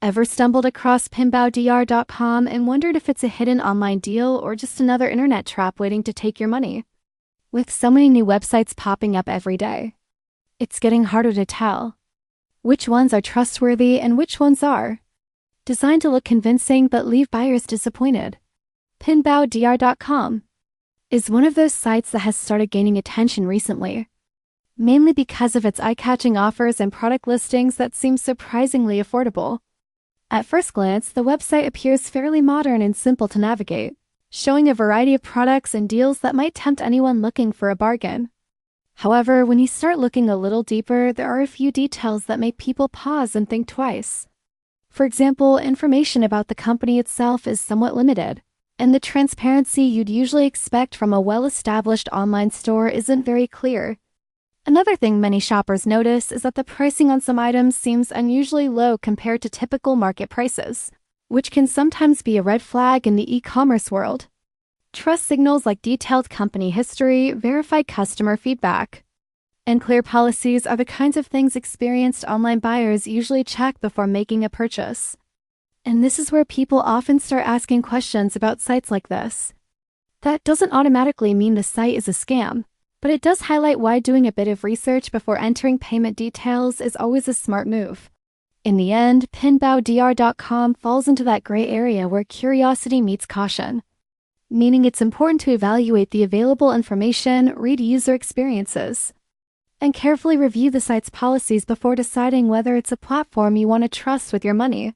Ever stumbled across pinbaodr.com and wondered if it's a hidden online deal or just another internet trap waiting to take your money? With so many new websites popping up every day, it's getting harder to tell which ones are trustworthy and which ones are designed to look convincing but leave buyers disappointed. Pinbaodr.com is one of those sites that has started gaining attention recently, mainly because of its eye-catching offers and product listings that seem surprisingly affordable. At first glance, the website appears fairly modern and simple to navigate, showing a variety of products and deals that might tempt anyone looking for a bargain. However, when you start looking a little deeper, there are a few details that make people pause and think twice. For example, information about the company itself is somewhat limited, and the transparency you'd usually expect from a well-established online store isn't very clear. Another thing many shoppers notice is that the pricing on some items seems unusually low compared to typical market prices, which can sometimes be a red flag in the e-commerce world. Trust signals like detailed company history, verified customer feedback, and clear policies are the kinds of things experienced online buyers usually check before making a purchase. And this is where people often start asking questions about sites like this. That doesn't automatically mean the site is a scam, but it does highlight why doing a bit of research before entering payment details is always a smart move. In the end, pinbaodr.com falls into that gray area where curiosity meets caution, meaning it's important to evaluate the available information, read user experiences, and carefully review the site's policies before deciding whether it's a platform you want to trust with your money.